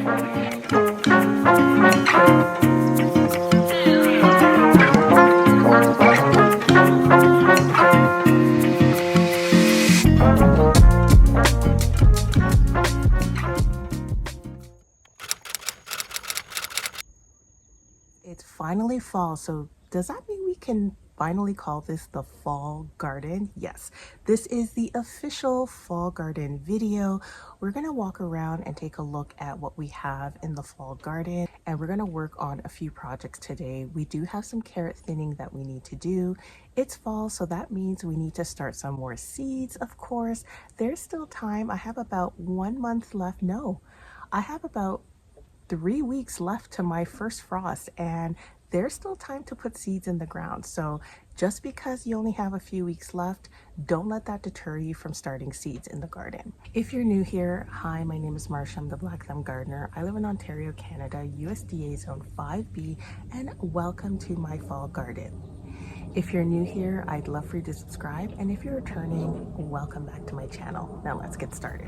It's finally fall, so does that mean we can finally call this the fall garden? Yes, this is the official fall garden video. We're gonna walk around and take a look at what we have in the fall garden, and we're gonna work on a few projects today. We do have some carrot thinning that we need to do. It's fall, so that means we need to start some more seeds, of course. There's still time. I have about 1 month left. No, I have about 3 weeks left to my first frost, and there's still time to put seeds in the ground. So just because you only have a few weeks left, don't let that deter you from starting seeds in the garden. If you're new here, hi, my name is Marsha. I'm the Black Thumb Gardener. I live in Ontario, Canada, USDA Zone 5B, and welcome to my fall garden. If you're new here, I'd love for you to subscribe, and if you're returning, welcome back to my channel. Now let's get started.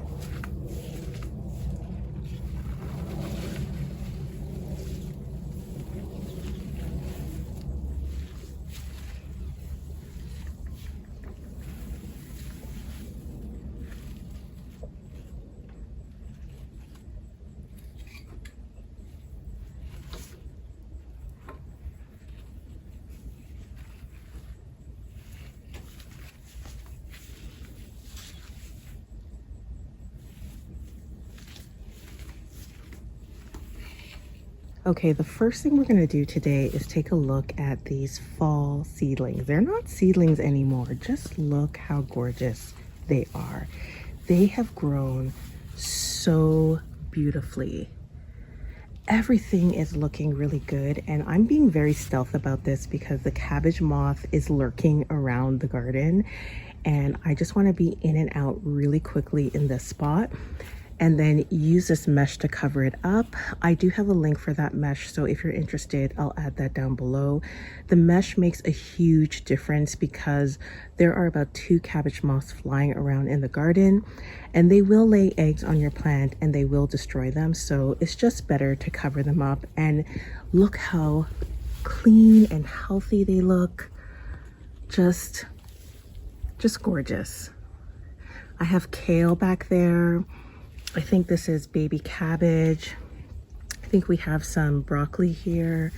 Okay, the first thing we're going to do today is take a look at these fall seedlings. They're not seedlings anymore. Just look how gorgeous they are. They have grown so beautifully. Everything is looking really good, and I'm being very stealth about this because the cabbage moth is lurking around the garden, and I just want to be in and out really quickly in this spot, and then use this mesh to cover it up. I do have a link for that mesh, so if you're interested, I'll add that down below. The mesh makes a huge difference because there are about 2 cabbage moths flying around in the garden, and they will lay eggs on your plant and they will destroy them. So it's just better to cover them up. And look how clean and healthy they look. Just gorgeous. I have kale back there. I think this is baby cabbage. I think we have some broccoli here.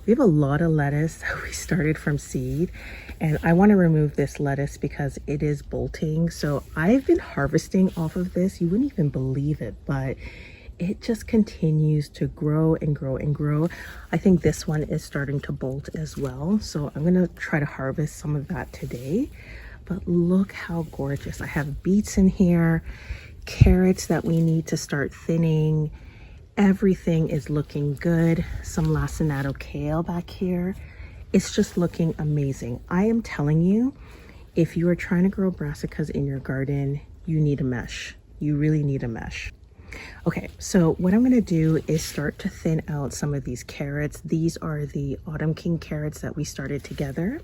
We have a lot of lettuce that we started from seed, and I want to remove this lettuce because it is bolting. So I've been harvesting off of this. You wouldn't even believe it, but it just continues to grow and grow and grow. I think this one is starting to bolt as well. So I'm gonna try to harvest some of that today. But look how gorgeous. I have beets in here, carrots that we need to start thinning. Everything is looking good. Some lacinato kale back here. It's just looking amazing. I am telling you, if you are trying to grow brassicas in your garden, you need a mesh. You really need a mesh. Okay, so what I'm gonna do is start to thin out some of these carrots. These are the Autumn King carrots that we started together.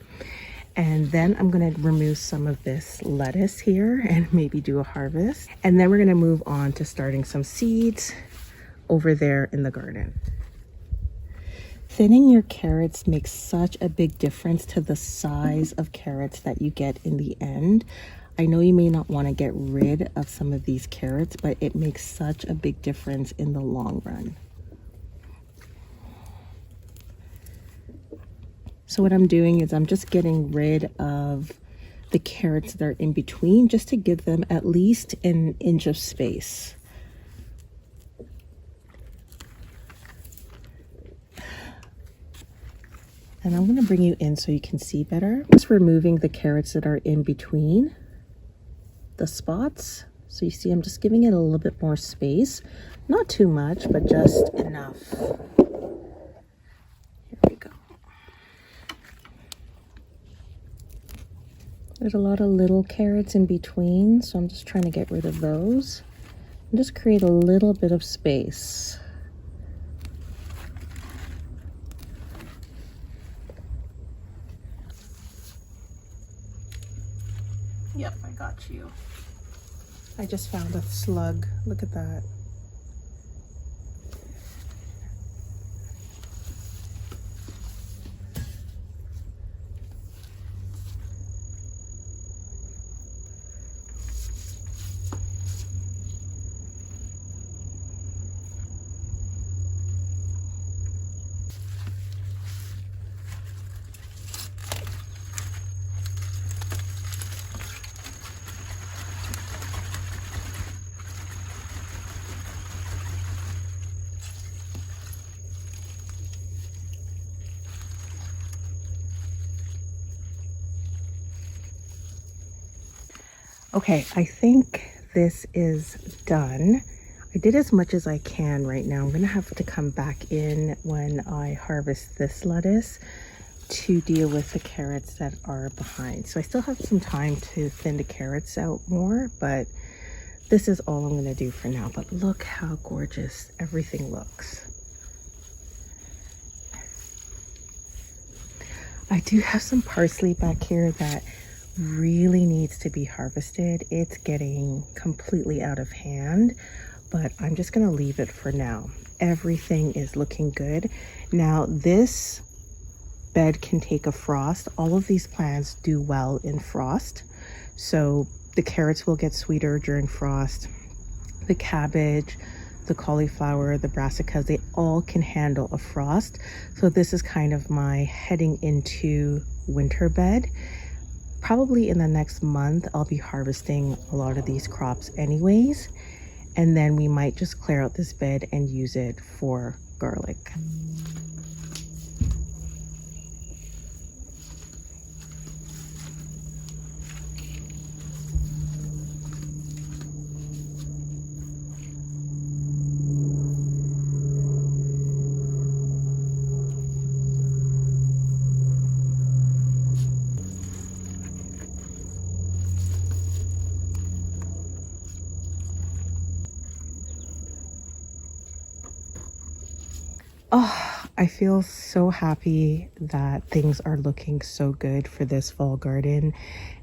And then I'm gonna remove some of this lettuce here and maybe do a harvest. And then we're gonna move on to starting some seeds over there in the garden. Thinning your carrots makes such a big difference to the size of carrots that you get in the end. I know you may not wanna get rid of some of these carrots, but it makes such a big difference in the long run. So what I'm doing is I'm just getting rid of the carrots that are in between, just to give them at least an inch of space. And I'm going to bring you in so you can see better. Just removing the carrots that are in between the spots. So you see, I'm just giving it a little bit more space. Not too much, but just enough. Here we go. There's a lot of little carrots in between, so I'm just trying to get rid of those and just create a little bit of space. Yep, I got you. I just found a slug. Look at that. Okay, I think this is done. I did as much as I can right now. I'm gonna have to come back in when I harvest this lettuce to deal with the carrots that are behind. So I still have some time to thin the carrots out more, but this is all I'm gonna do for now. But look how gorgeous everything looks. I do have some parsley back here that really needs to be harvested. It's getting completely out of hand, but I'm just gonna leave it for now. Everything is looking good. Now this bed can take a frost. All of these plants do well in frost. So the carrots will get sweeter during frost. The cabbage, the cauliflower, the brassicas, they all can handle a frost. So this is kind of my heading into winter bed. Probably in the next month, I'll be harvesting a lot of these crops anyways. And then we might just clear out this bed and use it for garlic. Oh, I feel so happy that things are looking so good for this fall garden.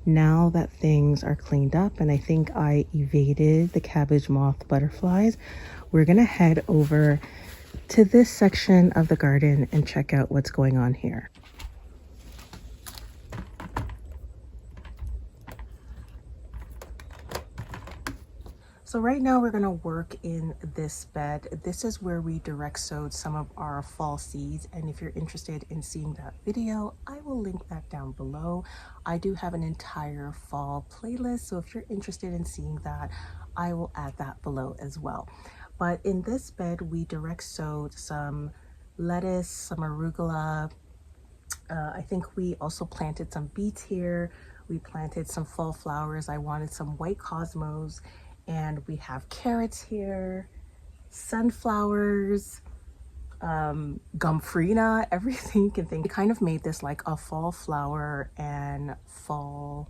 Now that things are cleaned up and I think I evaded the cabbage moth butterflies, we're gonna head over to this section of the garden and check out what's going on here. So right now we're going to work in this bed. This is where we direct sowed some of our fall seeds. And if you're interested in seeing that video, I will link that down below. I do have an entire fall playlist. So if you're interested in seeing that, I will add that below as well. But in this bed, we direct sowed some lettuce, some arugula. I think we also planted some beets here. We planted some fall flowers. I wanted some white cosmos. And we have carrots here, sunflowers, gumfrina, everything you can think. We kind of made this like a fall flower and fall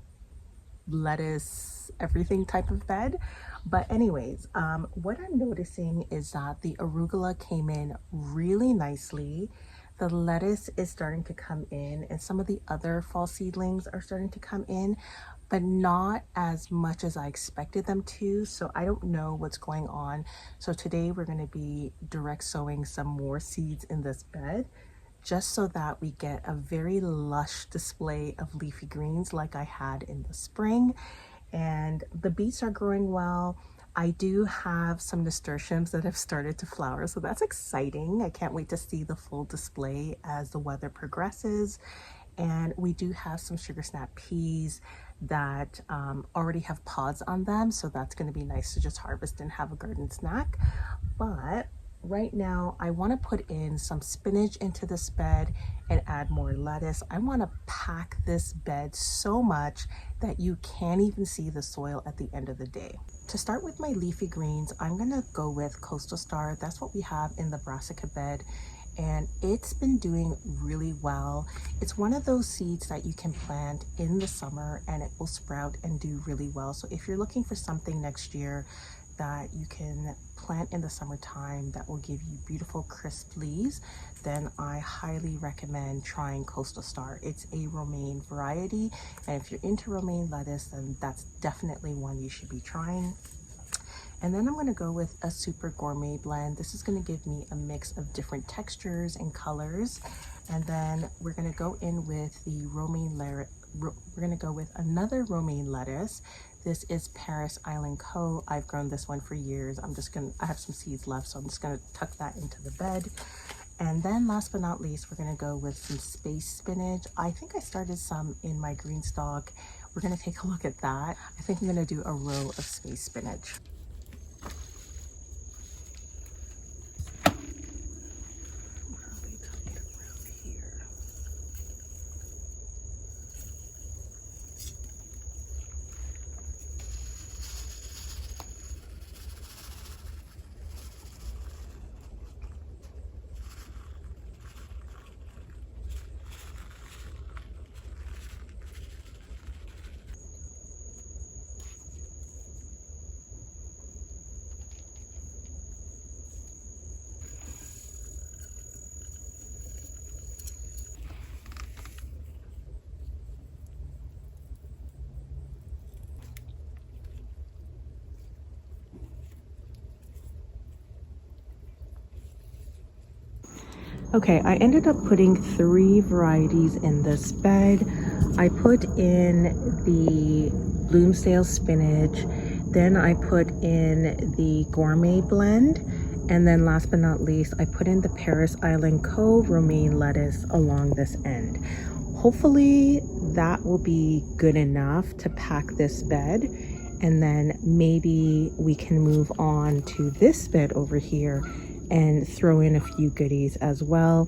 lettuce, everything type of bed. But anyways, what I'm noticing is that the arugula came in really nicely. The lettuce is starting to come in and some of the other fall seedlings are starting to come in, but not as much as I expected them to. So I don't know what's going on. So today we're going to be direct sowing some more seeds in this bed, just so that we get a very lush display of leafy greens like I had in the spring. And the beets are growing well. I do have some nasturtiums that have started to flower, so that's exciting. I can't wait to see the full display as the weather progresses. And we do have some sugar snap peas that already have pods on them, so that's going to be nice to just harvest and have a garden snack. But right now I want to put in some spinach into this bed and add more lettuce. I want to pack this bed so much that you can't even see the soil at the end of the day. To start with my leafy greens, I'm going to go with Coastal Star. That's what we have in the Brassica bed, and it's been doing really well. It's one of those seeds that you can plant in the summer and it will sprout and do really well. So if you're looking for something next year that you can plant in the summertime that will give you beautiful crisp leaves, then I highly recommend trying Coastal Star. It's a romaine variety, and if you're into romaine lettuce, then that's definitely one you should be trying. And then I'm going to go with a super gourmet blend. This is going to give me a mix of different textures and colors. And then we're going to go in with the romaine we're going to go with another romaine lettuce. This is Paris Island Co. I've grown this one for years. I have some seeds left, so I'm just going to tuck that into the bed. And then last but not least, we're going to go with some space spinach. I think I started some in my green stalk. We're going to take a look at that. I think I'm going to do a row of space spinach. Okay, I ended up putting 3 varieties in this bed. I put in the Bloomsdale spinach, then I put in the gourmet blend, and then last but not least, I put in the Paris Island Cove romaine lettuce along this end. Hopefully that will be good enough to pack this bed, and then maybe we can move on to this bed over here and throw in a few goodies as well.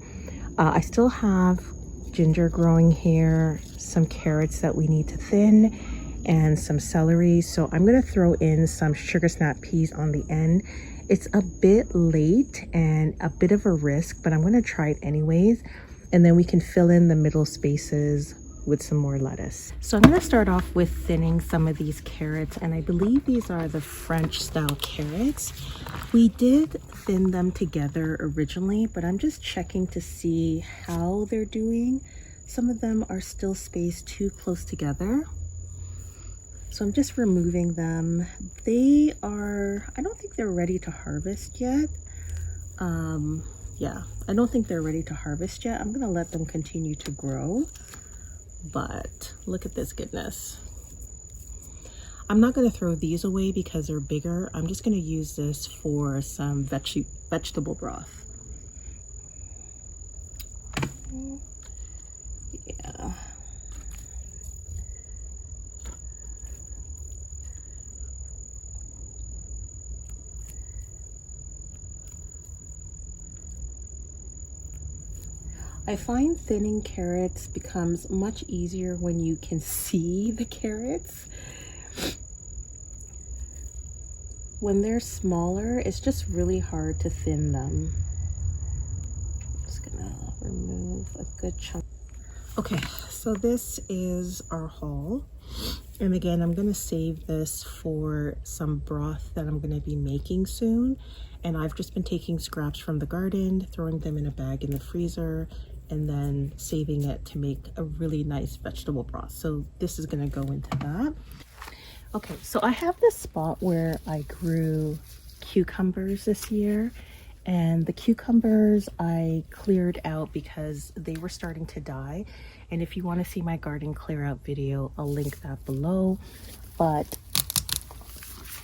I still have ginger growing here, some carrots that we need to thin, and some celery. So I'm gonna throw in some sugar snap peas on the end. It's a bit late and a bit of a risk, but I'm gonna try it anyways. And then we can fill in the middle spaces with some more lettuce. So I'm gonna start off with thinning some of these carrots, and I believe these are the French style carrots. We did thin them together originally, but I'm just checking to see how they're doing. Some of them are still spaced too close together. So I'm just removing them. They are, I don't think they're ready to harvest yet. Yeah, I don't think they're ready to harvest yet. I'm gonna let them continue to grow, but look at this goodness. I'm not gonna throw these away because they're bigger. I'm just gonna use this for some vegetable broth. Yeah. I find thinning carrots becomes much easier when you can see the carrots. When they're smaller, it's just really hard to thin them. I'm just gonna remove a good chunk. Okay, so this is our haul. And again, I'm gonna save this for some broth that I'm gonna be making soon. And I've just been taking scraps from the garden, throwing them in a bag in the freezer, and then saving it to make a really nice vegetable broth. So this is gonna go into that. Okay, so I have this spot where I grew cucumbers this year, and the cucumbers I cleared out because they were starting to die. And if you want to see my garden clear out video, I'll link that below. But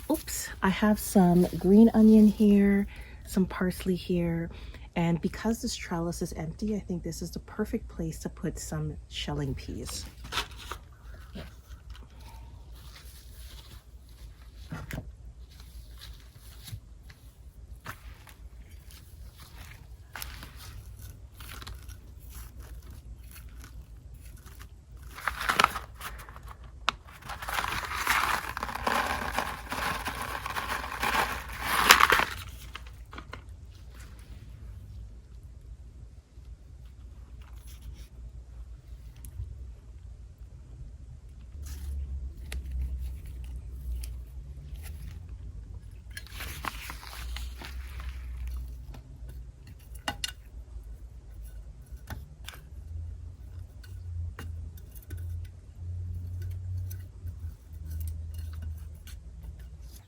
oops, I have some green onion here, some parsley here, and because this trellis is empty, I think this is the perfect place to put some shelling peas.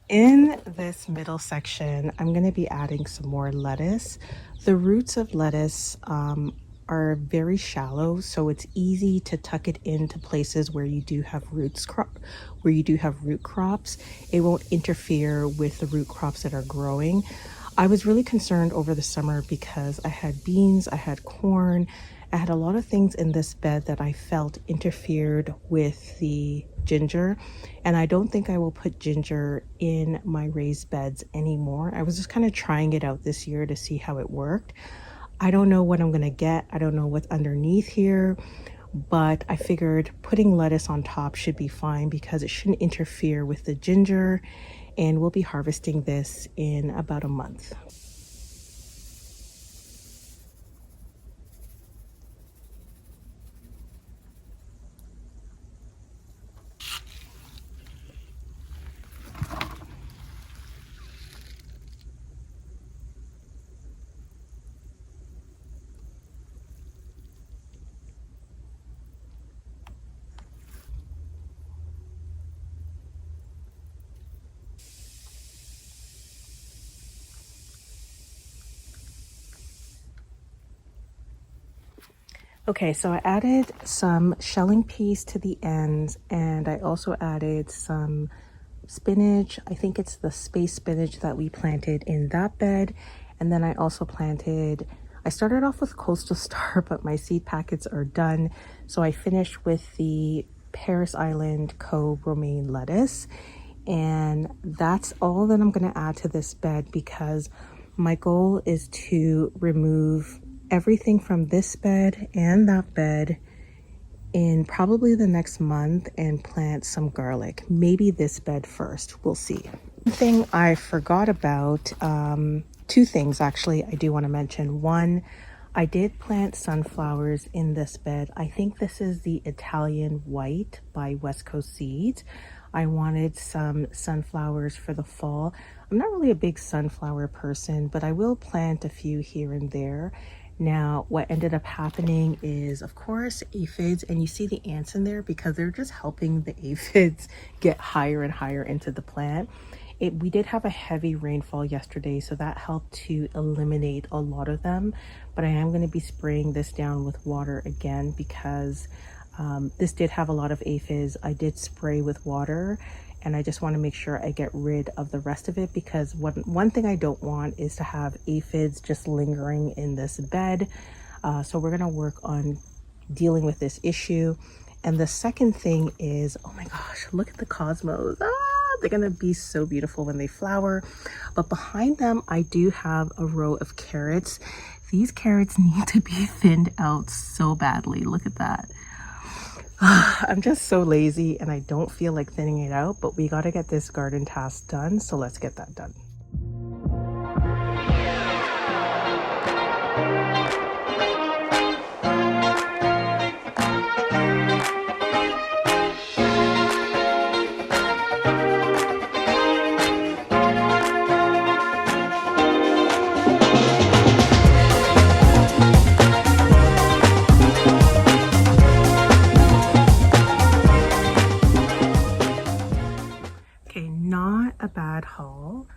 In this middle section, I'm going to be adding some more lettuce. The roots of lettuce are very shallow, so it's easy to tuck it into places where you do have root crops. It won't interfere with the root crops that are growing. I was really concerned over the summer because I had beans, I had corn, I had a lot of things in this bed that I felt interfered with the ginger, and I don't think I will put ginger in my raised beds anymore. I was just kind of trying it out this year to see how it worked. I don't know what I'm gonna get. I don't know what's underneath here, but I figured putting lettuce on top should be fine because it shouldn't interfere with the ginger, and we'll be harvesting this in about a month. Okay, so I added some shelling peas to the ends, and I also added some spinach. I think it's the space spinach that we planted in that bed. And then I also planted, I started off with Coastal Star, but my seed packets are done. So I finished with the Paris Island romaine lettuce. And that's all that I'm going to add to this bed, because my goal is to remove everything from this bed and that bed in probably the next month and plant some garlic. Maybe this bed first, we'll see. One thing I forgot about, two things actually I do want to mention. One, I did plant sunflowers in this bed. I think this is the Italian White by West Coast Seeds. I wanted some sunflowers for the fall. I'm not really a big sunflower person, but I will plant a few here and there. Now, what ended up happening is, of course, aphids, and you see the ants in there because they're just helping the aphids get higher and higher into the plant. We did have a heavy rainfall yesterday, so that helped to eliminate a lot of them. But I am going to be spraying this down with water again because this did have a lot of aphids. I did spray with water, and I just want to make sure I get rid of the rest of it, because one thing I don't want is to have aphids just lingering in this bed. So we're going to work on dealing with this issue. And the second thing is, oh my gosh, look at the cosmos. They're going to be so beautiful when they flower. But behind them, I do have a row of carrots. These carrots need to be thinned out so badly. Look at that. I'm just so lazy and I don't feel like thinning it out, but we got to get this garden task done. So let's get that done. A bad haul.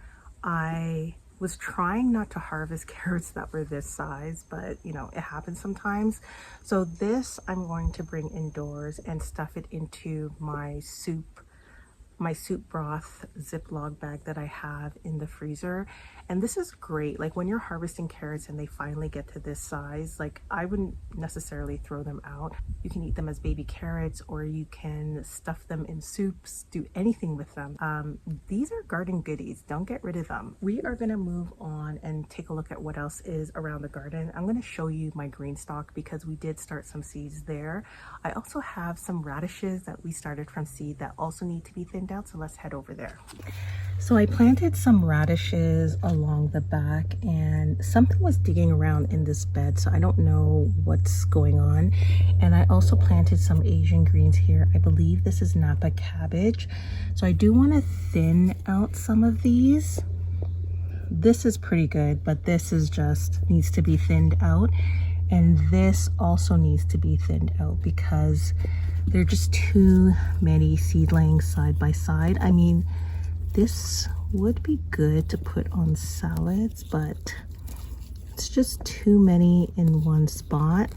I was trying not to harvest carrots that were this size, but you know, it happens sometimes. So this I'm going to bring indoors and stuff it into my soup broth Ziploc bag that I have in the freezer. And this is great, like when you're harvesting carrots and they finally get to this size, like I wouldn't necessarily throw them out. You can eat them as baby carrots, or you can stuff them in soups, do anything with them. These are garden goodies, don't get rid of them. We are going to move on and take a look at what else is around the garden. I'm going to show you my green stalk because we did start some seeds there. I also have some radishes that we started from seed that also need to be thinned out, so let's head over there. So I planted some radishes along the back, and something was digging around in this bed, so I don't know what's going on. And I also planted some Asian greens here. I believe this is Napa cabbage. So I do want to thin out some of these. This is pretty good, but this is just needs to be thinned out. And this also needs to be thinned out because there are just too many seedlings side by side. I mean, this would be good to put on salads, but it's just too many in one spot.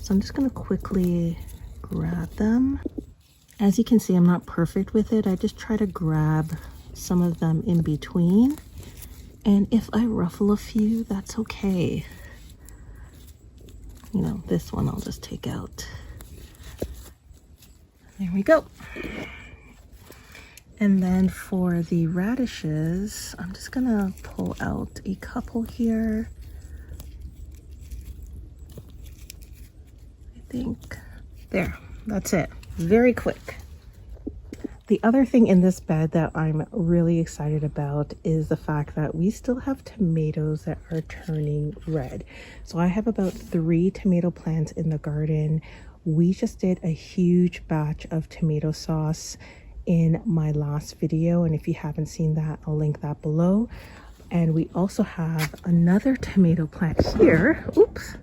So I'm just going to quickly grab them. As you can see, I'm not perfect with it. I just try to grab some of them in between. And if I ruffle a few, that's okay. You know, this one I'll just take out. There we go. And then for the radishes, I'm just gonna pull out a couple here. I think there, that's it. Very quick. The other thing in this bed that I'm really excited about is the fact that we still have tomatoes that are turning red. So I have about 3 tomato plants in the garden. We just did a huge batch of tomato sauce in my last video, and if you haven't seen that, I'll link that below. And we also have another tomato plant here. Oops,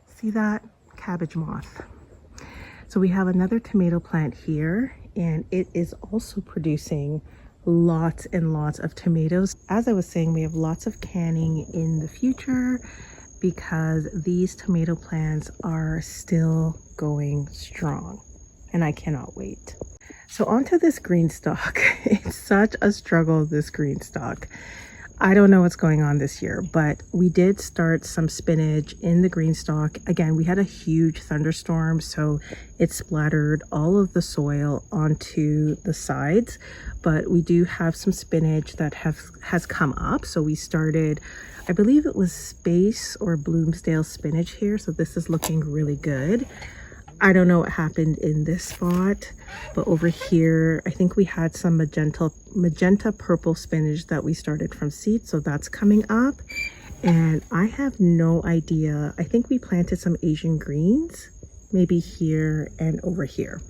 see that? Cabbage moth. So we have another tomato plant here, and it is also producing lots and lots of tomatoes. As I was saying, we have lots of canning in the future because these tomato plants are still going strong and I cannot wait. So onto this green stalk. It's such a struggle, this green stalk. I don't know what's going on this year, but we did start some spinach in the green stalk. Again, we had a huge thunderstorm, so it splattered all of the soil onto the sides, but we do have some spinach that has come up. So we started, I believe it was Space or Bloomsdale spinach here. So this is looking really good. I don't know what happened in this spot, but over here, I think we had some magenta purple spinach that we started from seed. So that's coming up. And I have no idea. I think we planted some Asian greens, maybe here and over here.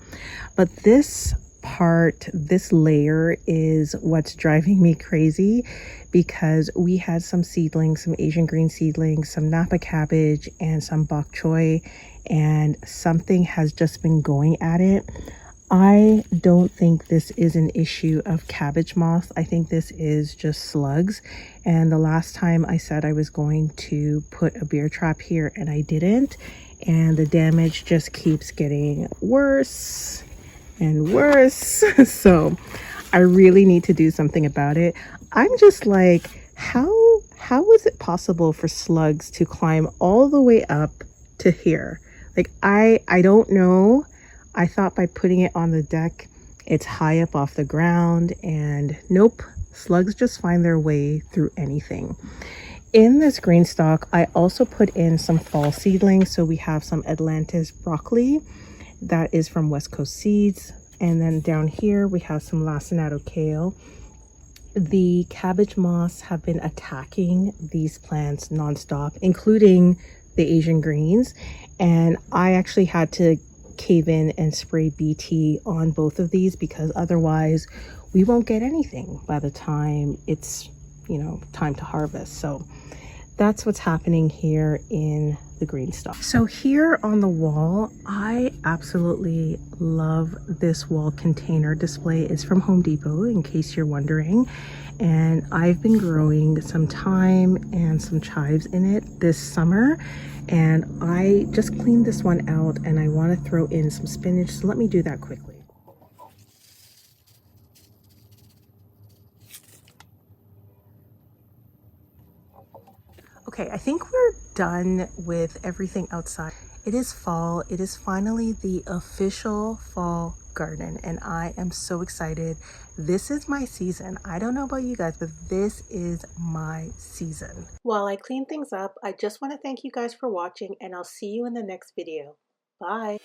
But this part, this layer is what's driving me crazy, because we had some seedlings, some Asian green seedlings, some Napa cabbage, and some bok choy, and something has just been going at it. I don't think this is an issue of cabbage moth. I think this is just slugs. And the last time I said I was going to put a bear trap here and I didn't. And the damage just keeps getting worse and worse. So I really need to do something about it. I'm just like, how is it possible for slugs to climb all the way up to here? Like, I don't know. I thought by putting it on the deck, it's high up off the ground, and nope, slugs just find their way through anything. In this green stalk, I also put in some fall seedlings. So we have some Atlantis broccoli that is from West Coast Seeds. And then down here, we have some lacinato kale. The cabbage moths have been attacking these plants nonstop, including the Asian greens. And I actually had to cave in and spray BT on both of these, because otherwise we won't get anything by the time it's, you know, time to harvest. So that's what's happening here in the green stuff. So here on the wall, I absolutely love this wall container display. It's from Home Depot, in case you're wondering. And I've been growing some thyme and some chives in it this summer. And I just cleaned this one out and I want to throw in some spinach. So let me do that quickly. Okay, I think we're done with everything outside. It is fall. It is finally the official fall garden, and I am so excited. This is my season. I don't know about you guys, but this is my season. While I clean things up, I just want to thank you guys for watching, and I'll see you in the next video. Bye.